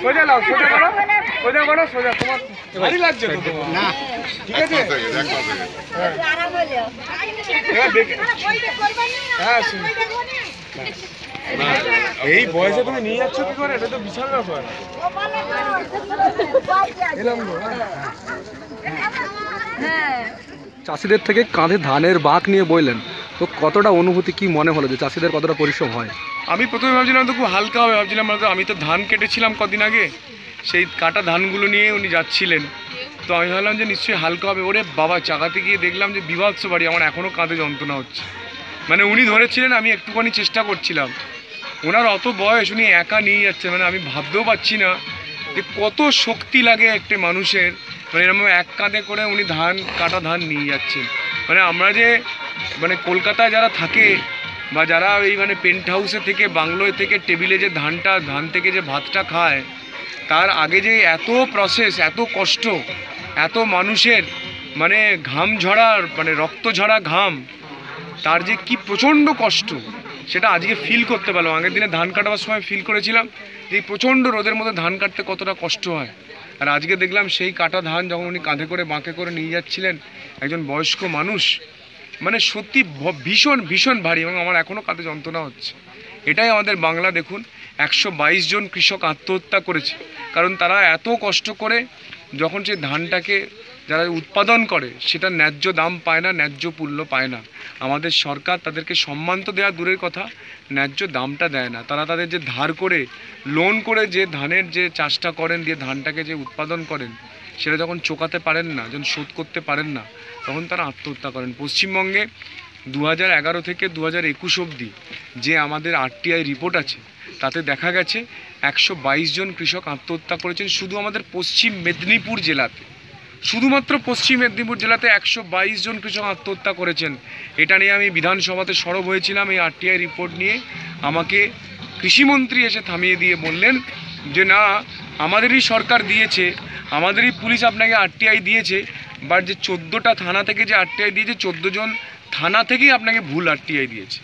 সোজা লাও, সোজা করো, সোজা করো, সোজা। তোমার ভারী লাগছে তো তোমার না? ঠিক আছে, হ্যাঁ এই বয়সে তুমি নিয়ে যাচ্ছ কি করে? এটা তো বিশাল ব্যাপার। চাষিদের থেকে কাঁধে ধানের বাঁক নিয়ে বললেন, তো কতটা অনুভূতি, কি মনে হলো যে চাষিদের কতটা পরিশ্রম হয়? আমি প্রথমে ভাবছিলাম তো খুব হালকা হবে, ভাবছিলাম আমি তো ধান কেটেছিলাম কদিন আগে, সেই কাটা ধানগুলো নিয়ে উনি যাচ্ছিলেন, তো আমি ভাবলাম যে নিশ্চয়ই হালকা হবে। ওরে বাবা, চাকাতে গিয়ে দেখলাম যে বিভৎস বাড়ি, আমার এখনও কাঁধে যন্ত্রণা হচ্ছে। মানে উনি ধরেছিলেন, আমি একটুখানি চেষ্টা করছিলাম, ওনার অত বয়স, উনি একা নিয়ে যাচ্ছে, মানে আমি ভাবতেও পারছি না যে কত শক্তি লাগে একটা মানুষের। মানে এরকম এক কাঁধে করে উনি কাটা ধান নিয়ে যাচ্ছেন। মানে আমরা যে মানে কলকাতায় যারা থাকে বা যারা এই মানে পেন্ট হাউসে থেকে, বাংলোয় থেকে টেবিলে যে ধান থেকে যে ভাতটা খায়, তার আগে যে এত প্রসেস, এত কষ্ট, এত মানুষের মানে ঘাম ঝরার, মানে রক্ত ঝরা ঘাম, তার যে কি প্রচণ্ড কষ্ট, সেটা আজকে ফিল করতে পারলাম। আগের দিনে ধান কাটাবার সময় ফিল করেছিলাম যে এই প্রচণ্ড রোদের মধ্যে ধান কাটতে কতটা কষ্ট হয়। আর আজকে দেখলাম সেই কাটা ধান যখন উনি কাঁধে করে বাঁকে করে নিয়ে যাচ্ছিলেন, একজন বয়স্ক মানুষ, মানে সত্যি ভীষণ ভীষণ ভারী, এবং আমার এখনও কাঁধে যন্ত্রণা হচ্ছে। এটাই আমাদের বাংলা। দেখুন, 122 জন কৃষক আত্মহত্যা করেছে, কারণ তারা এত কষ্ট করে যখন সেই ধানটাকে যারা উৎপাদন করে, সেটা ন্যায্য দাম পায় না, ন্যায্য মূল্য পায় না। আমাদের সরকার তাদেরকে সম্মান তো দেওয়া দূরের কথা, ন্যায্য দামটা দেয় না। তারা তাদের যে ধার করে, লোন করে যে ধানের যে চাষটা করেন, দিয়ে ধানটাকে যে উৎপাদন করেন, সেটা যখন চোকাতে পারেন না, যখন শোধ করতে পারেন না, তখন তারা আত্মহত্যা করেন। পশ্চিমবঙ্গে 2011 থেকে 2021 অবধি যে আমাদের RTI রিপোর্ট আছে, তাতে দেখা গেছে 122 জন কৃষক আত্মহত্যা করেছেন শুধু আমাদের পশ্চিম মেদিনীপুর জেলাতে। শুধুমাত্র পশ্চিম মেদিনীপুর জেলাতে 122 জন কৃষক আত্মহত্যা করেছেন। এটা নিয়ে আমি বিধানসভাতে সরব হয়েছিলাম। এই RTI রিপোর্ট নিয়ে আমাকে কৃষিমন্ত্রী এসে থামিয়ে দিয়ে বললেন যে না, আমাদেরই সরকার দিয়েছে, আমাদেরই পুলিশ আপনাকে RTI দিয়েছে, বাট যে 14টা থানা থেকে যে RTI দিয়েছে, 14 জন থানা থেকেই আপনাকে ভুল RTI দিয়েছে।